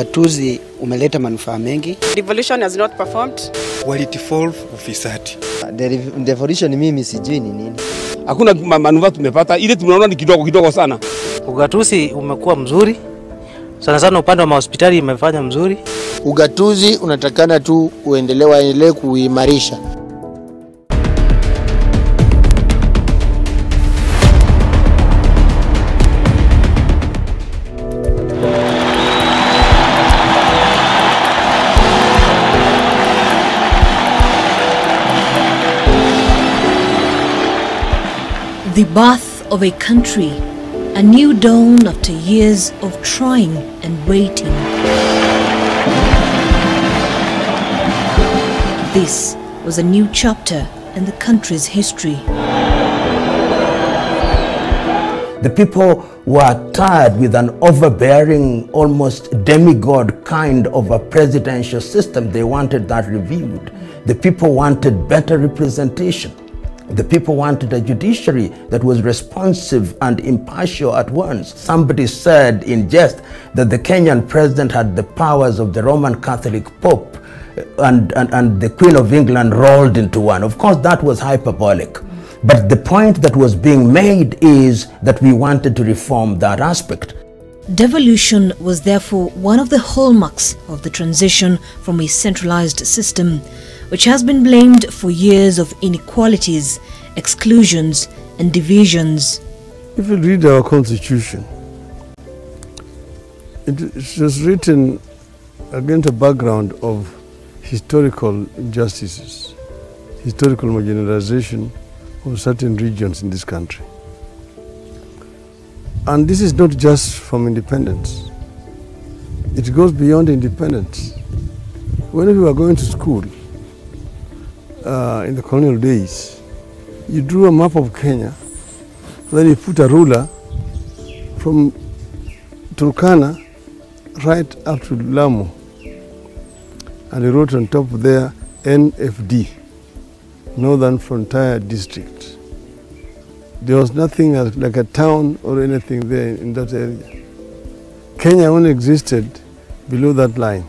Ugatuzi umeleta manufaa mengi. Devolution has not performed. Walitifolve ufisadi. Devolution mimi sijui ni nini. Hakuna manufaa tumepata, ile tunaona ni kidogo sana. Ugatuzi umekuwa mzuri. Sana sana upande wa hospitali imefanya mzuri. Ugatuzi unatakana tu uendelee kuimarisha. The birth of a country, a new dawn after years of trying and waiting. This was a new chapter in the country's history. The people were tired with an overbearing, almost demigod kind of a presidential system. They wanted that reviewed. The people wanted better representation. The people wanted a judiciary that was responsive and impartial at once. Somebody said in jest that the Kenyan president had the powers of the Roman Catholic Pope and the Queen of England rolled into one. Of course, that was hyperbolic. But the point that was being made is that we wanted to reform that aspect. Devolution was therefore one of the hallmarks of the transition from a centralized system, which has been blamed for years of inequalities, exclusions and divisions. If you read our constitution, it was written against a background of historical injustices, historical marginalization of certain regions in this country. And this is not just from independence. It goes beyond independence. When we were going to school, in the colonial days, you drew a map of Kenya, then you put a ruler from Turkana right up to Lamu, and you wrote on top there NFD, Northern Frontier District. There was nothing like a town or anything there in that area. Kenya only existed below that line.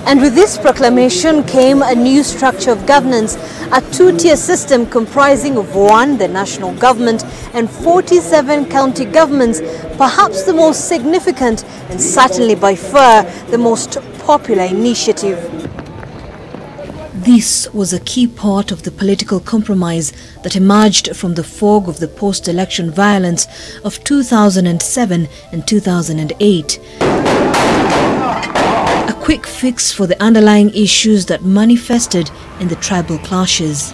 And with this proclamation came a new structure of governance, a two-tier system comprising of 1, the national government, and 47 county governments, perhaps the most significant and certainly by far the most popular initiative. This was a key part of the political compromise that emerged from the fog of the post-election violence of 2007 and 2008. A quick fix for the underlying issues that manifested in the tribal clashes.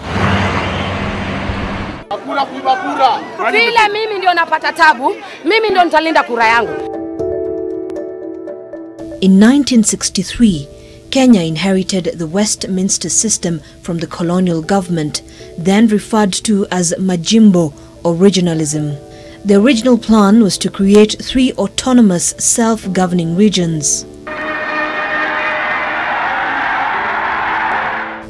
Vile mimi ndio napata tabu, mimi ndio nitalinda kura yangu. In 1963, Kenya inherited the Westminster system from the colonial government, then referred to as Majimbo or regionalism. The original plan was to create 3 autonomous self-governing regions.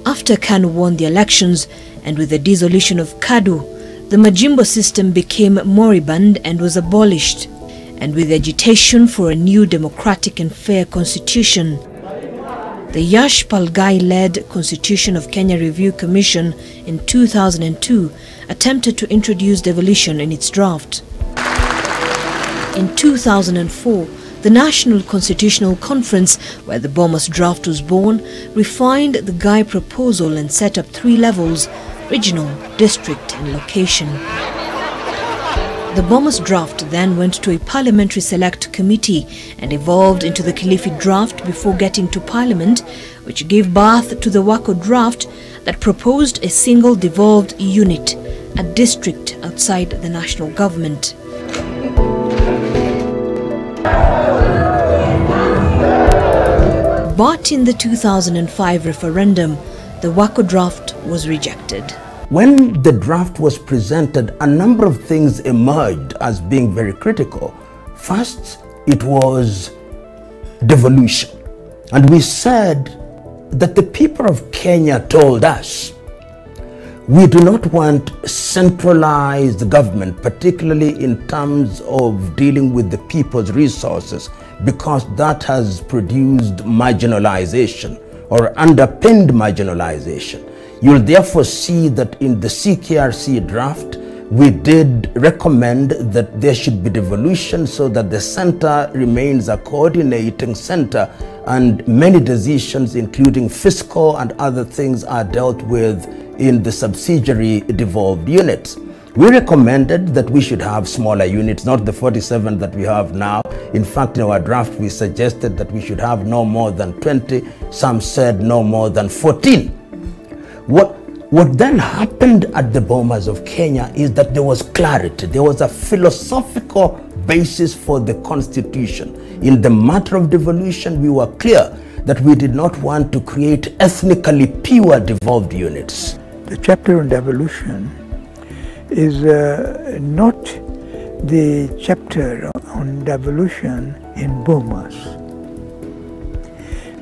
After KANU won the elections and with the dissolution of KADU, the Majimbo system became moribund and was abolished, and with agitation for a new democratic and fair constitution. The Yash Palgai-led Constitution of Kenya Review Commission in 2002 attempted to introduce devolution in its draft. In 2004, the National Constitutional Conference, where the Bomas draft was born, refined the Gai proposal and set up 3 levels: regional, district and location. The Bomas draft then went to a parliamentary select committee and evolved into the Kilifi draft before getting to Parliament, which gave birth to the Wako draft that proposed a single devolved unit, a district outside the national government. But in the 2005 referendum, the Wako draft was rejected. When the draft was presented, a number of things emerged as being very critical. First, it was devolution. And we said that the people of Kenya told us, we do not want centralized government, particularly in terms of dealing with the people's resources. because that has produced marginalization or underpinned marginalization. You'll therefore see that in the CKRC draft, we did recommend that there should be devolution so that the center remains a coordinating center and many decisions, including fiscal and other things, are dealt with in the subsidiary devolved units. We recommended that we should have smaller units, not the 47 that we have now. In fact, in our draft, we suggested that we should have no more than 20. Some said no more than 14. What then happened at the Bomas of Kenya is that there was clarity. There was a philosophical basis for the constitution. In the matter of devolution, we were clear that we did not want to create ethnically pure devolved units. The chapter on devolution is not the chapter on devolution in Bomas.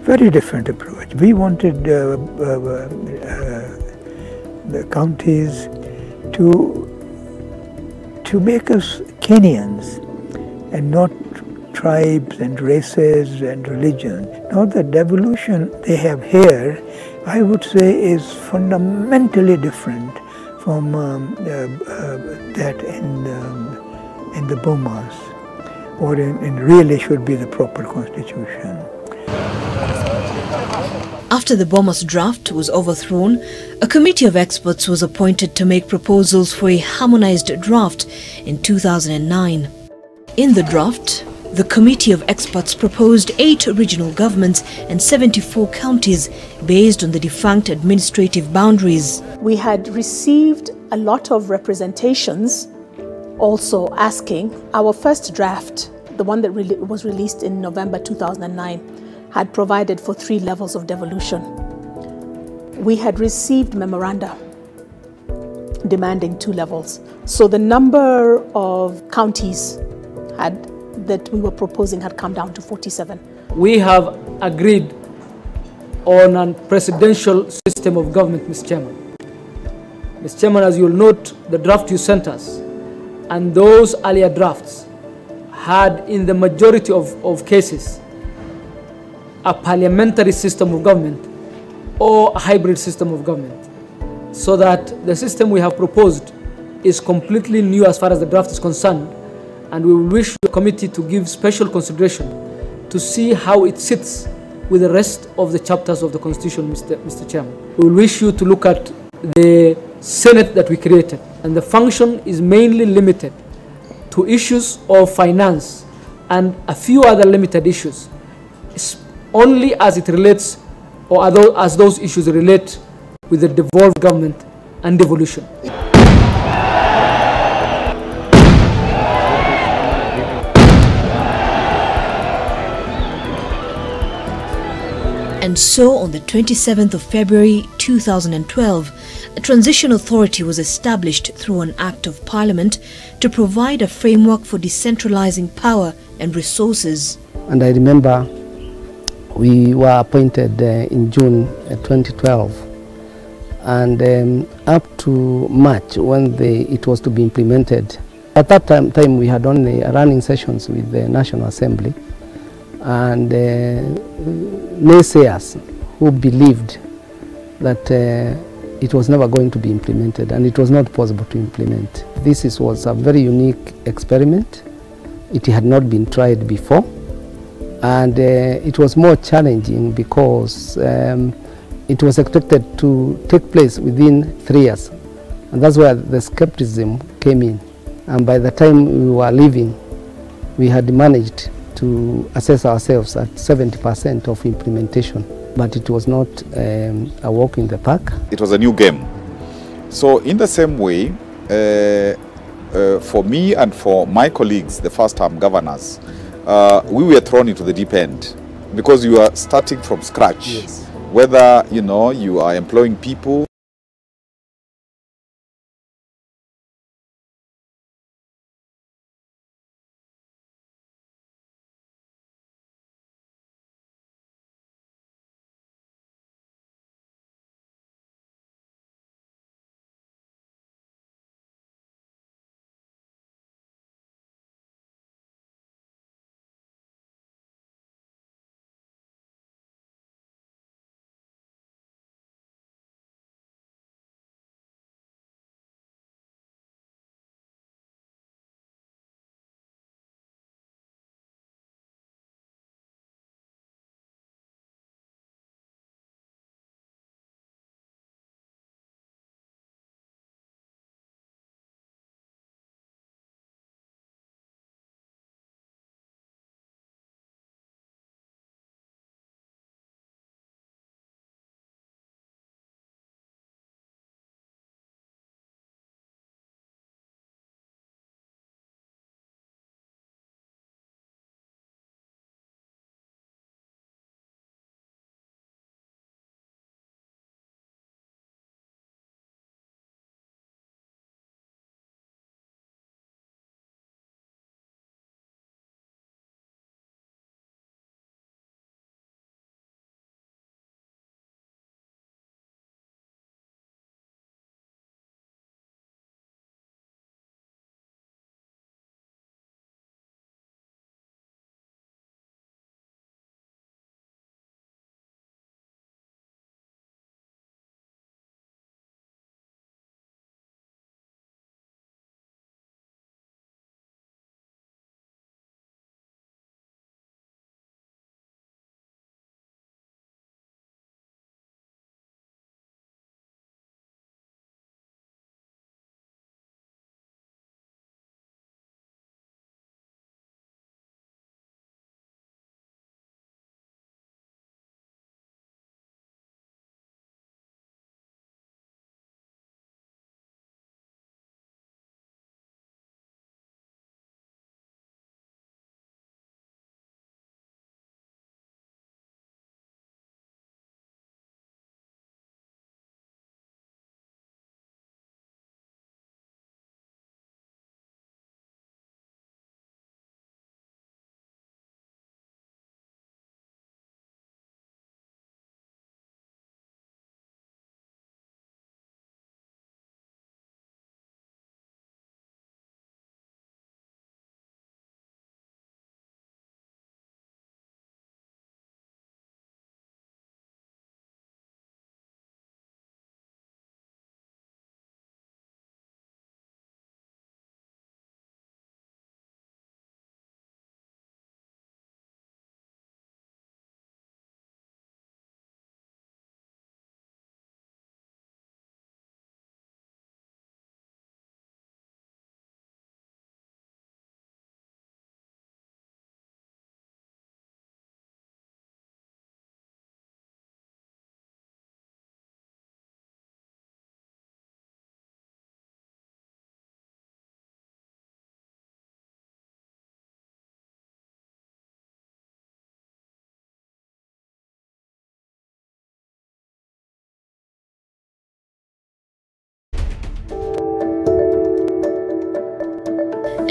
Very different approach. We wanted the counties to make us Kenyans and not tribes and races and religion. Now the devolution they have here, I would say, is fundamentally different from that in the Bomas, or in really should be the proper constitution. After the Bomas draft was overthrown, a committee of experts was appointed to make proposals for a harmonized draft in 2009. In the draft, the committee of experts proposed 8 regional governments and 74 counties based on the defunct administrative boundaries. We had received a lot of representations also asking. Our first draft, the one that was released in November 2009, had provided for 3 levels of devolution. We had received memoranda demanding 2 levels. So the number of counties that we were proposing had come down to 47. We have agreed on a presidential system of government, Mr. Chairman. Mr. Chairman, as you'll note, the draft you sent us and those earlier drafts had, in the majority of cases, a parliamentary system of government or a hybrid system of government, so that the system we have proposed is completely new as far as the draft is concerned, and we wish the committee to give special consideration to see how it sits with the rest of the chapters of the Constitution, Mr. Chairman. We wish you to look at the Senate that we created, and the function is mainly limited to issues of finance and a few other limited issues, only as it relates, or as those issues relate with the devolved government and devolution. And so on the 27th of February 2012, a transition authority was established through an act of parliament to provide a framework for decentralizing power and resources. And I remember we were appointed in June 2012, and up to March when it was to be implemented. At that time we had only running sessions with the National Assembly, and naysayers who believed that it was never going to be implemented and it was not possible to implement. This was a very unique experiment. It had not been tried before. And it was more challenging because it was expected to take place within 3 years. And that's where the skepticism came in. And by the time we were leaving, we had managed to assess ourselves at 70% of implementation. But it was not a walk in the park. It was a new game. So in the same way, for me and for my colleagues, the first-time governors, we were thrown into the deep end because you are starting from scratch. Yes. Whether you are employing people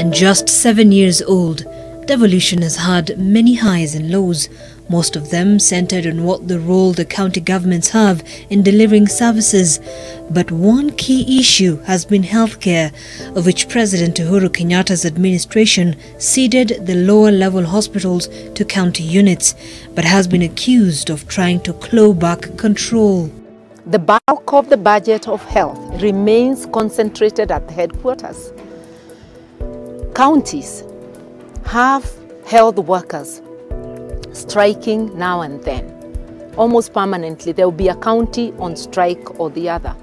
And just 7 years old, devolution has had many highs and lows, most of them centered on what the role the county governments have in delivering services. But one key issue has been healthcare, of which President Uhuru Kenyatta's administration ceded the lower level hospitals to county units, but has been accused of trying to claw back control. The bulk of the budget of health remains concentrated at the headquarters. Counties have health workers striking now and then. Almost permanently, there will be a county on strike or the other.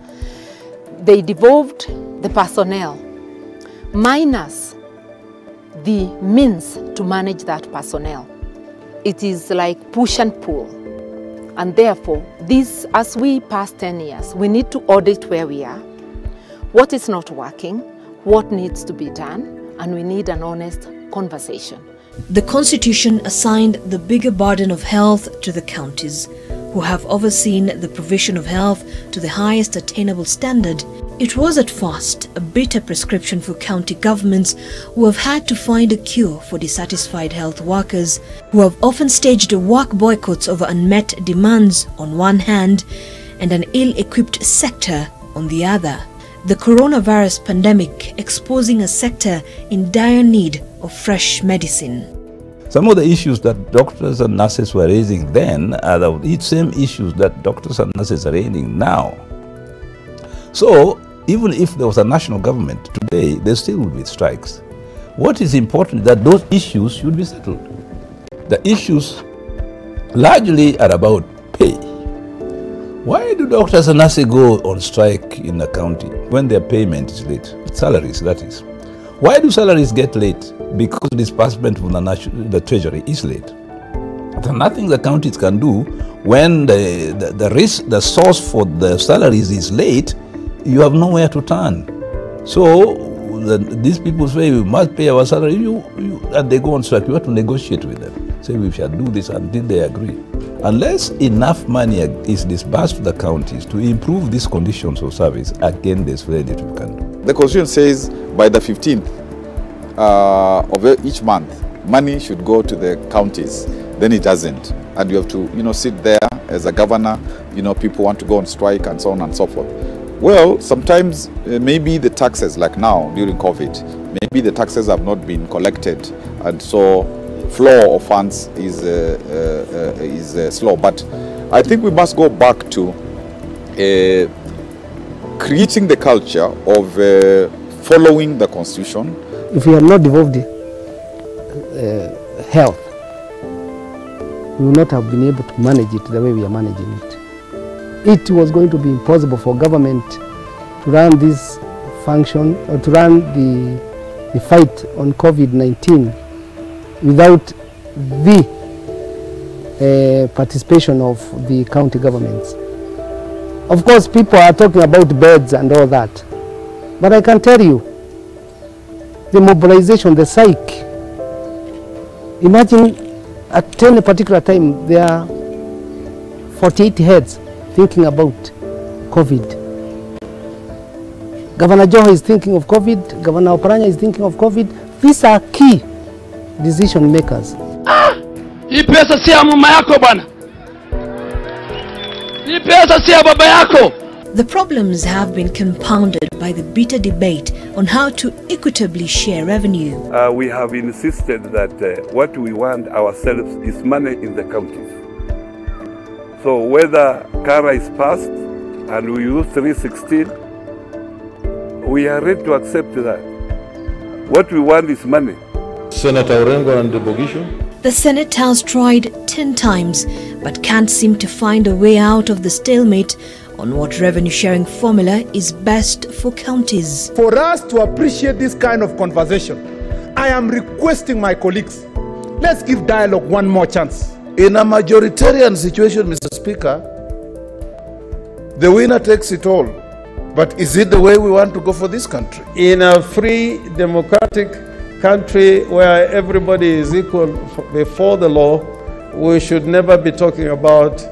They devolved the personnel, minus the means to manage that personnel. It is like push and pull. And therefore, this, as we pass 10 years, we need to audit where we are, what is not working, what needs to be done, and we need an honest conversation. The Constitution assigned the bigger burden of health to the counties, who have overseen the provision of health to the highest attainable standard. It was at first a bitter prescription for county governments, who have had to find a cure for dissatisfied health workers, who have often staged work boycotts over unmet demands on one hand and an ill-equipped sector on the other. The coronavirus pandemic exposing a sector in dire need of fresh medicine. Some of the issues that doctors and nurses were raising then are the same issues that doctors and nurses are raising now. So even if there was a national government today, there still would be strikes. What is important is that those issues should be settled. The issues largely are about pay. Why do doctors and nurses go on strike in the county when their payment is late? Salaries, that is. Why do salaries get late? Because disbursement from the treasury is late. There's nothing the counties can do when the source for the salaries is late. You have nowhere to turn. So these people say we must pay our salary, and they go on strike. You have to negotiate with them. Say we shall do this until they agree. Unless enough money is disbursed to the counties to improve these conditions of service, again there's very little we can do. The Constitution says by the 15th of each month, money should go to the counties. Then it doesn't. And you have to, sit there as a governor, people want to go on strike and so on and so forth. Well, sometimes maybe the taxes, like now during COVID, maybe the taxes have not been collected, and so flow of funds is slow. But I think we must go back to creating the culture of following the Constitution. If we had not devolved health, we would not have been able to manage it the way we are managing it. It was going to be impossible for government to run this function or to run the fight on COVID-19 without the participation of the county governments. Of course, people are talking about beds and all that, but I can tell you, the mobilization, the psyche, imagine at any particular time there are 48 heads thinking about COVID. Governor Joho is thinking of COVID, Governor Oparanya is thinking of COVID. These are key decision makers. Hii pesa si ya mama yako bwana. Hii pesa si ya baba yako. The problems have been compounded by the bitter debate on how to equitably share revenue. We have insisted that what we want ourselves is money in the counties. So whether Kara is passed and we use 316, we are ready to accept that. What we want is money. Senator Orengo and devolution. The Senate has tried 10 times but can't seem to find a way out of the stalemate on what revenue sharing formula is best for counties. For us to appreciate this kind of conversation, I am requesting my colleagues, let's give dialogue one more chance. In a majoritarian situation, Mr. Speaker, the winner takes it all. But is it the way we want to go for this country? In a free, democratic country where everybody is equal before the law, we should never be talking about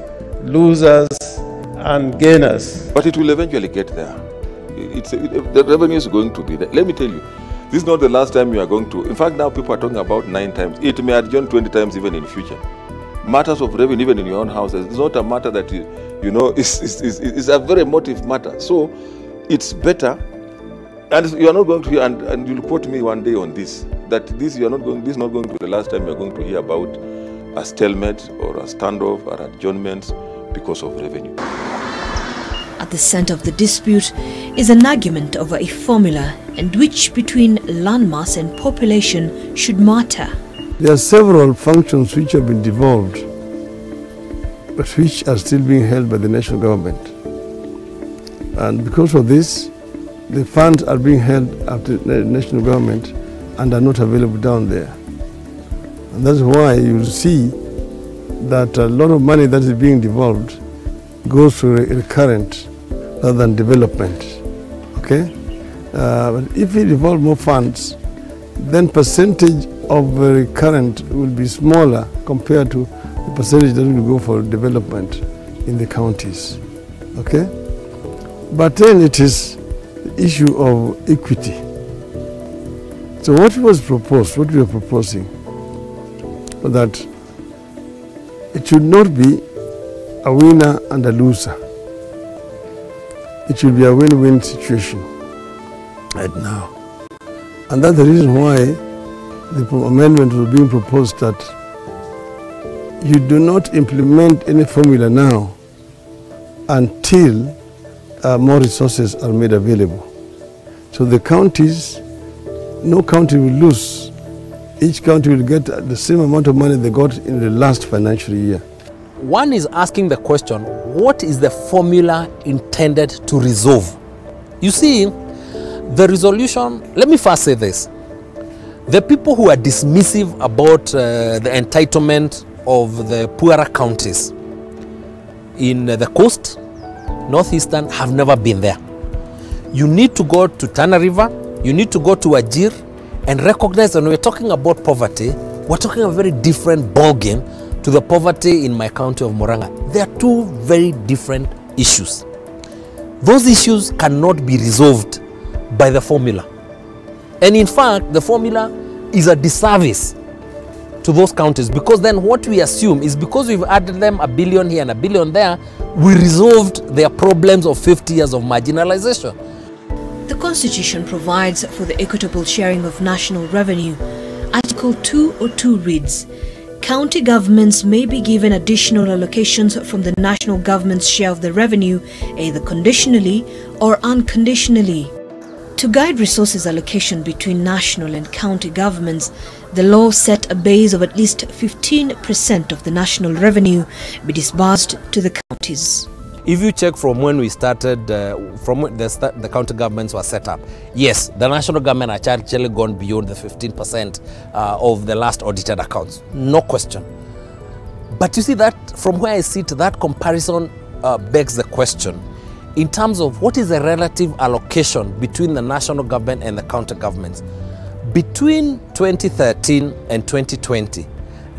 losers and gainers. But it will eventually get there. The revenue is going to be there. Let me tell you, This is not the last time you are going to. In fact, now people are talking about 9 times. It may adjourn 20 times even in future. Matters of revenue, even in your own houses, it's not a matter that it's a very emotive matter. So it's better, and you are not going to hear, and you'll quote me one day on this, that this is not going to be the last time you are going to hear about a stalemate or a standoff or adjournments because of revenue. At the center of the dispute is an argument over a formula and which between landmass and population should matter. There are several functions which have been devolved, but which are still being held by the national government. And because of this, the funds are being held at the national government and are not available down there. And that's why you see that a lot of money that is being devolved goes to recurrent rather than development. Okay? But if we devolve more funds, then percentage of recurrent will be smaller compared to the percentage that will go for development in the counties. Okay? But then it is the issue of equity. So what was proposed, what we are proposing, that it should not be a winner and a loser. It should be a win-win situation right now. And that's the reason why the amendment was being proposed, that you do not implement any formula now until more resources are made available. So the counties, no county will lose. Each county will get the same amount of money they got in the last financial year. One is asking the question, what is the formula intended to resolve? You see, the resolution, let me first say this. The people who are dismissive about the entitlement of the poorer counties in the coast, northeastern, have never been there. You need to go to Tana River, you need to go to Ajir and recognize that when we're talking about poverty, we're talking a very different ballgame to the poverty in my county of Murang'a. They are two very different issues. Those issues cannot be resolved by the formula. And in fact, the formula is a disservice to those counties, because then what we assume is because we've added them $1 billion here and $1 billion there, we resolved their problems of 50 years of marginalization. The Constitution provides for the equitable sharing of national revenue. Article 202 reads, county governments may be given additional allocations from the national government's share of the revenue, either conditionally or unconditionally. To guide resources allocation between national and county governments, the law set a base of at least 15% of the national revenue be disbursed to the counties. If you check from when we started, from when the county governments were set up, yes, the national government has actually gone beyond the 15% of the last audited accounts, no question. But you see that from where I sit, that comparison begs the question in terms of what is the relative allocation between the national government and the county governments. Between 2013 and 2020,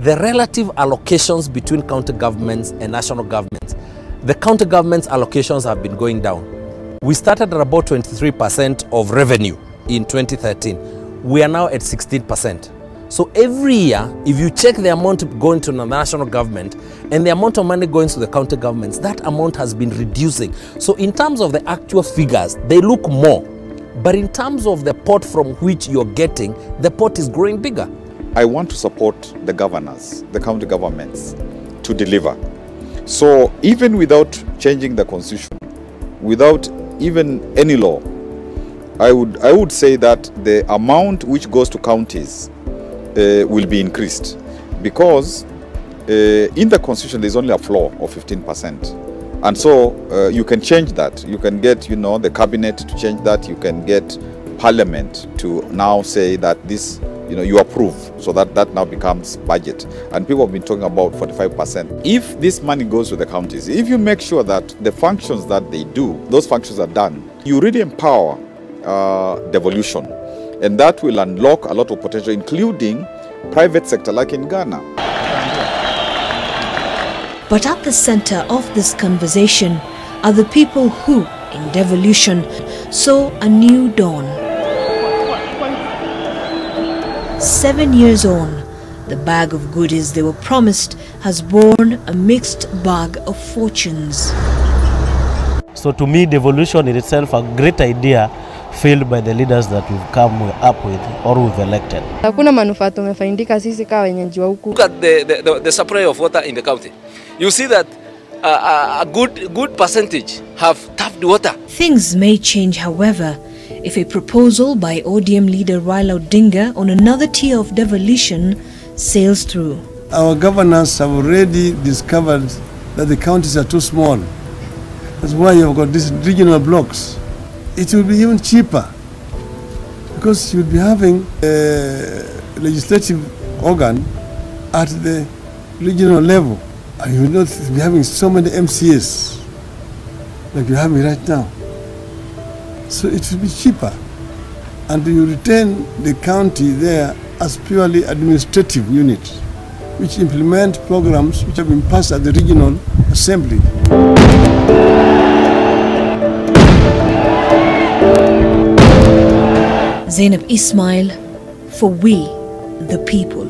the relative allocations between county governments and national governments, the county government's allocations have been going down. We started at about 23% of revenue in 2013. We are now at 16%. So every year, if you check the amount going to the national government and the amount of money going to the county governments, that amount has been reducing. So in terms of the actual figures, they look more. But in terms of the pot from which you're getting, the pot is growing bigger. I want to support the governors, the county governments, to deliver. So even without changing the constitution, without even any law, I would say that the amount which goes to counties will be increased, because in the constitution there's only a floor of 15%. And so you can change that. You can get, the cabinet to change that. You can get parliament to now say that this, you approve, so that now becomes budget. And people have been talking about 45%. If this money goes to the counties, if you make sure that the functions that they do, those functions are done, you really empower devolution. And that will unlock a lot of potential, including private sector like in Ghana. But at the center of this conversation are the people who, in devolution, saw a new dawn. 7 years on, the bag of goodies they were promised has borne a mixed bag of fortunes. So to me, devolution in itself a great idea failed by the leaders that we've come up with or we've elected. Hakuna manufaa tumefaidika sisi kama wenyeji wa huku. Look at the supply of water in the county. You see that a good percentage have tapped water. Things may change, however, if a proposal by ODM leader Raila Odinga on another tier of devolution sails through. Our governors have already discovered that the counties are too small. That's why you've got these regional blocks. It will be even cheaper because you'll be having a legislative organ at the regional level. And you will not be having so many MCAs like you're having right now. So it will be cheaper. And you retain the county there as purely administrative unit, which implement programs which have been passed at the regional assembly. Zainab Ismail, for We, the People.